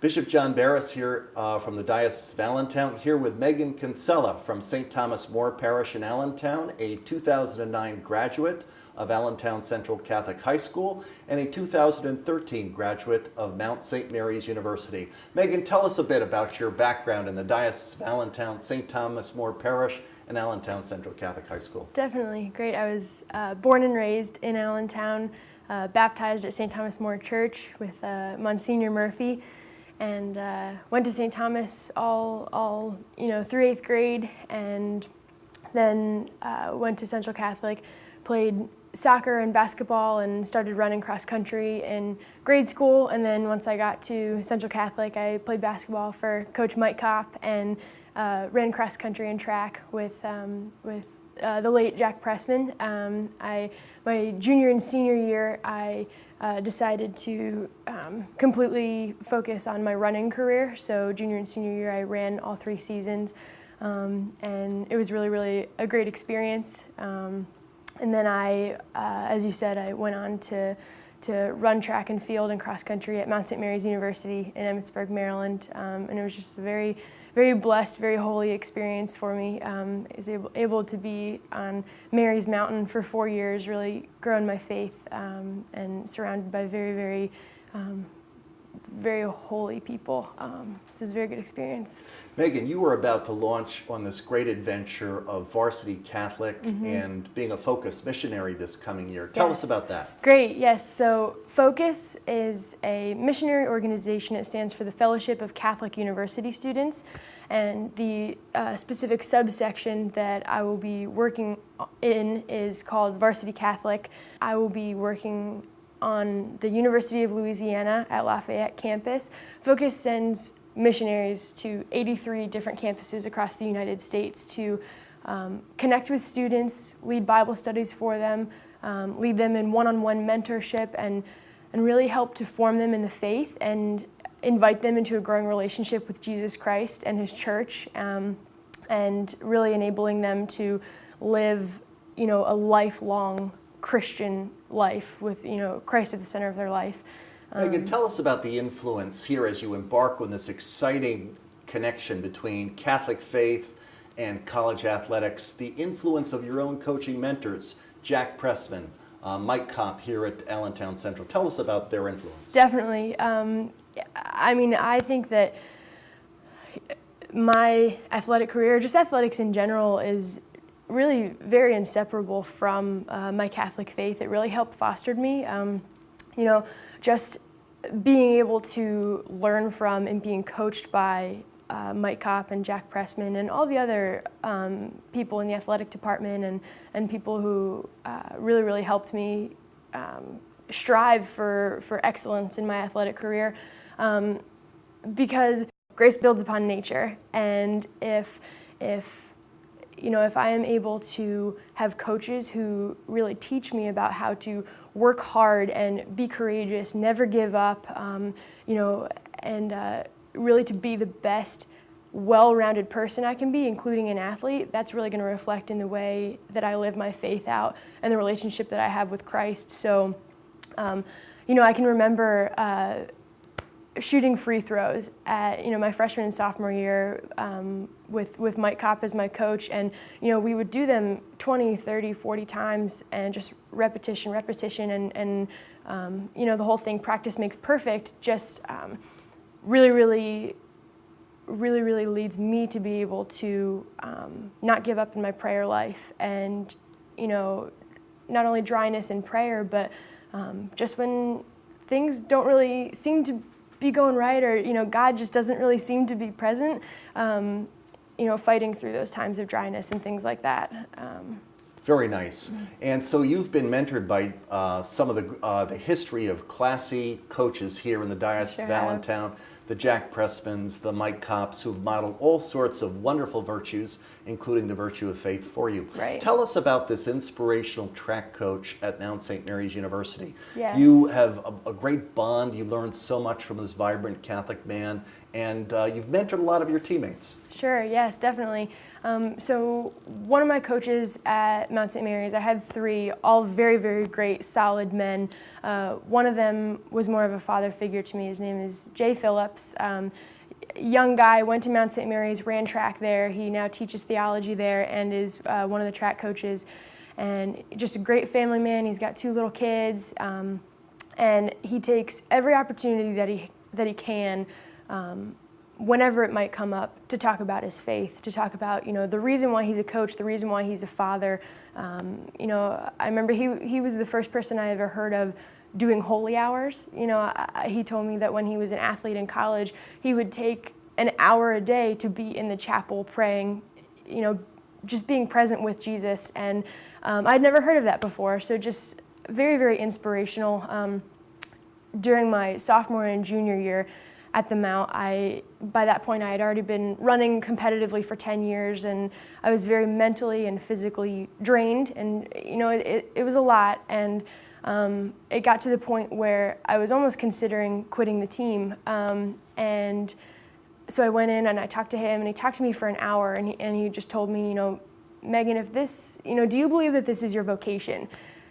Bishop John Barris here from the Diocese of Allentown, here with Megan Kinsella from St. Thomas More Parish in Allentown, a 2009 graduate of Allentown Central Catholic High School and a 2013 graduate of Mount St. Mary's University. Megan, tell us a bit about your background in the Diocese of Allentown, St. Thomas More Parish, and Allentown Central Catholic High School. Definitely, great. I was born and raised in Allentown, baptized at St. Thomas More Church with Monsignor Murphy, and went to St. Thomas all through 8th grade, and then went to Central Catholic, played soccer and basketball, and started running cross country in grade school. And then once I got to Central Catholic, I played basketball for Coach Mike Kopp and ran cross country and track with the late Jack Pressman. My junior and senior year, I decided to completely focus on my running career. So junior and senior year, I ran all 3 seasons, and it was really, really a great experience. And then as you said, I went on to run track and field and cross country at Mount St. Mary's University in Emmitsburg, Maryland, and it was just a very, very blessed, very holy experience for me. I was able to be on Mary's Mountain for 4 years, really growing my faith, and surrounded by very, very, very holy people. This is a very good experience. Megan, you were about to launch on this great adventure of Varsity Catholic and being a Focus missionary this coming year. Tell us about that. Great, yes. So Focus is a missionary organization. It stands for the Fellowship of Catholic University Students, and the specific subsection that I will be working in is called Varsity Catholic. I will be working on the University of Louisiana at Lafayette campus. Focus sends missionaries to 83 different campuses across the United States to connect with students, lead Bible studies for them, lead them in one-on-one mentorship, and really help to form them in the faith and invite them into a growing relationship with Jesus Christ and His church, and really enabling them to live, a lifelong Christian life with, Christ at the center of their life. Megan, tell us about the influence here as you embark on this exciting connection between Catholic faith and college athletics, the influence of your own coaching mentors, Jack Pressman, Mike Kopp here at Allentown Central. Tell us about their influence. Definitely. I think that my athletic career, just athletics in general, is really very inseparable from my Catholic faith. It really helped foster me. Just being able to learn from and being coached by Mike Kopp and Jack Pressman and all the other people in the athletic department and people who really, really helped me strive for excellence in my athletic career, because grace builds upon nature, and if I am able to have coaches who really teach me about how to work hard and be courageous, never give up, and really to be the best well-rounded person I can be, including an athlete, that's really going to reflect in the way that I live my faith out and the relationship that I have with Christ. So, I can remember shooting free throws at my freshman and sophomore year with Mike Kopp as my coach, and we would do them 20, 30, 40 times, and just repetition, and the whole thing, practice makes perfect, just really leads me to be able to not give up in my prayer life, and not only dryness in prayer, but just when things don't really seem to be going right, or God just doesn't really seem to be present, fighting through those times of dryness and things like that. Very nice. And so you've been mentored by some of the history of classy coaches here in the Diocese of Allentown, the Jack Pressmans, the Mike Kopps, who've modeled all sorts of wonderful virtues, including the virtue of faith for you. Right. Tell us about this inspirational track coach at Mount St. Mary's University. Yes. You have a great bond. You learned so much from this vibrant Catholic man, and you've mentored a lot of your teammates. Sure, yes, definitely. So one of my coaches at Mount St. Mary's, I had 3, all very, very great, solid men. One of them was more of a father figure to me. His name is Jay Phillips. steps. Young guy, went to Mount St. Mary's, ran track there. He now teaches theology there and is one of the track coaches. And just a great family man. He's got 2 little kids, and he takes every opportunity that he can, whenever it might come up, to talk about his faith, to talk about, the reason why he's a coach, the reason why he's a father. I remember he was the first person I ever heard of doing holy hours. He told me that when he was an athlete in college, he would take an hour a day to be in the chapel praying, just being present with Jesus. And I'd never heard of that before, so just very, very inspirational. During my sophomore and junior year at the Mount, by that point I had already been running competitively for 10 years, and I was very mentally and physically drained, and it was a lot. And it got to the point where I was almost considering quitting the team. And so I went in and I talked to him, and he talked to me for an hour, and he just told me, Megan, if this, do you believe that this is your vocation?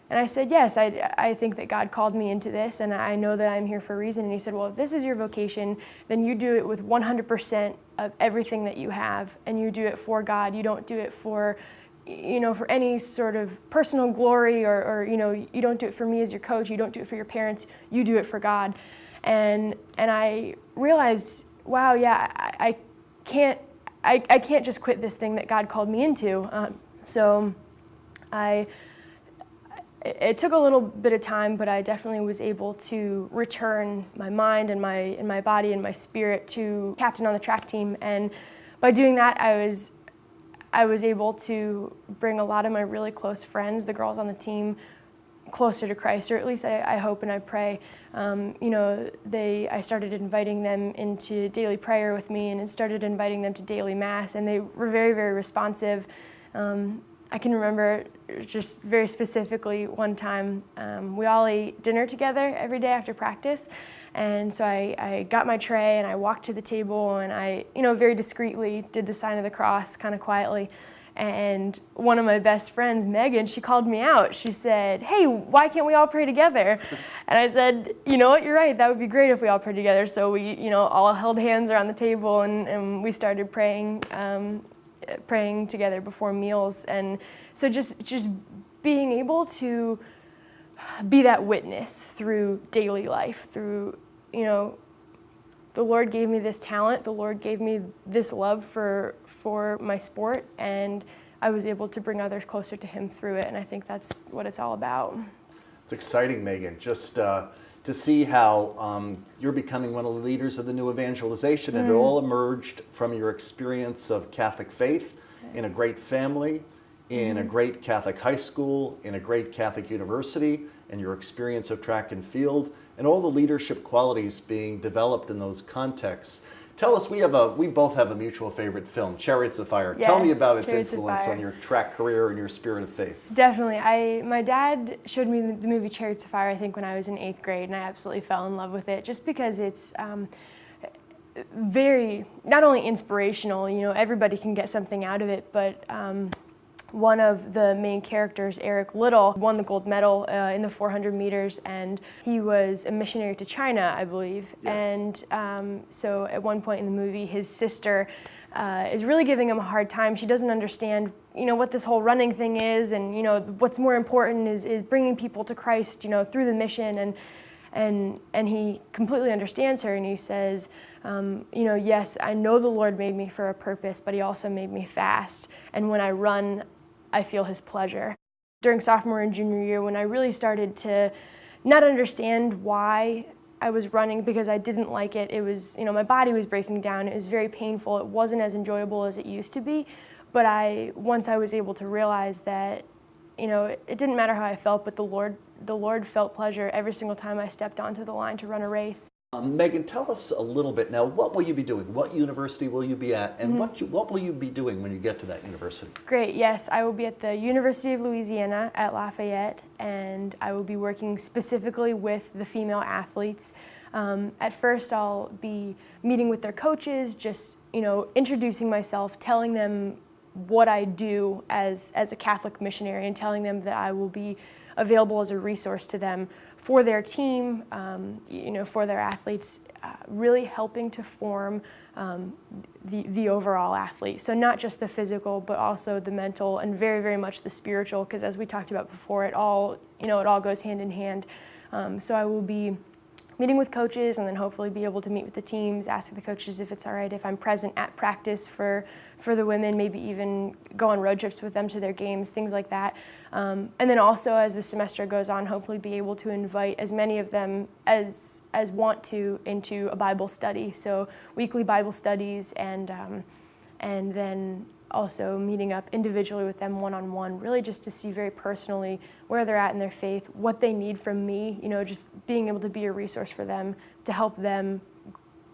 And I said, yes, I think that God called me into this, and I know that I'm here for a reason. And he said, well, if this is your vocation, then you do it with 100% of everything that you have, and you do it for God. You don't do it for any sort of personal glory, or you don't do it for me as your coach, you don't do it for your parents, you do it for God. And I realized, wow, yeah, I can't just quit this thing that God called me into. It took a little bit of time, but I definitely was able to return my mind and my body and my spirit to captain on the track team. And by doing that, I was able to bring a lot of my really close friends, the girls on the team, closer to Christ, or at least I hope and I pray. I started inviting them into daily prayer with me, and started inviting them to daily mass, and they were very, very responsive. I can remember just very specifically one time, we all ate dinner together every day after practice. And so I got my tray and I walked to the table, and I, very discreetly did the sign of the cross, kind of quietly. And one of my best friends, Megan, she called me out. She said, hey, why can't we all pray together? And I said, you know what, you're right, that would be great if we all prayed together. So we, all held hands around the table, and we started praying together before meals. And so just being able to be that witness through daily life, through, the Lord gave me this talent, the Lord gave me this love for my sport, and I was able to bring others closer to Him through it, and I think that's what it's all about. It's exciting, Megan, just to see how you're becoming one of the leaders of the new evangelization, and it all emerged from your experience of Catholic faith, yes, in a great family, in a great Catholic high school, in a great Catholic university, and your experience of track and field, and all the leadership qualities being developed in those contexts. Tell us, we both have a mutual favorite film, Chariots of Fire. Yes, Tell me about its Chariots influence on your track career and your spirit of faith. Definitely. My dad showed me the movie Chariots of Fire, I think, when I was in 8th grade, and I absolutely fell in love with it, just because it's very, not only inspirational, everybody can get something out of it, but one of the main characters, Eric Little, won the gold medal in the 400 meters, and he was a missionary to China, I believe. Yes. And so at one point in the movie, his sister is really giving him a hard time. She doesn't understand, what this whole running thing is, and what's more important is bringing people to Christ, through the mission. And he completely understands her, and he says, yes, I know the Lord made me for a purpose, but He also made me fast. And when I run, I feel His pleasure. During sophomore and junior year, when I really started to not understand why I was running, because I didn't like it, it was, my body was breaking down, it was very painful, it wasn't as enjoyable as it used to be. But once I was able to realize that, it didn't matter how I felt, but the Lord felt pleasure every single time I stepped onto the line to run a race. Megan, tell us a little bit now, what will you be doing? What university will you be at? And what will you be doing when you get to that university? Great, yes. I will be at the University of Louisiana at Lafayette, and I will be working specifically with the female athletes. At first, I'll be meeting with their coaches, just, introducing myself, telling them what I do as a Catholic missionary, and telling them that I will be available as a resource to them for their team, for their athletes, really helping to form the overall athlete. So not just the physical, but also the mental and very, very much the spiritual, because as we talked about before, it all goes hand in hand. So I will be meeting with coaches and then hopefully be able to meet with the teams, ask the coaches if it's all right if I'm present at practice for the women, maybe even go on road trips with them to their games, things like that. And then also as the semester goes on, hopefully be able to invite as many of them as want to into a Bible study. So weekly Bible studies and then also meeting up individually with them one-on-one, really just to see very personally where they're at in their faith, what they need from me, just being able to be a resource for them to help them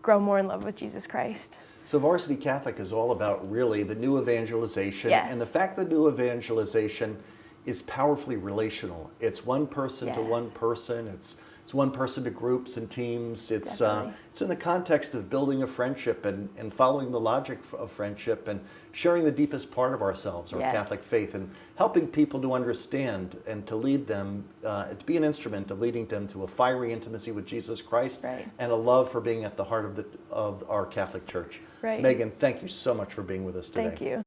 grow more in love with Jesus Christ. So Varsity Catholic is all about really the new evangelization, Yes. and the fact that new evangelization is powerfully relational. It's one person to one person. It's one person to groups and teams. It's in the context of building a friendship and following the logic of friendship and sharing the deepest part of ourselves, our Catholic faith, and helping people to understand and to lead them, to be an instrument of leading them to a fiery intimacy with Jesus Christ and a love for being at the heart of our Catholic Church. Right. Megan, thank you so much for being with us today. Thank you.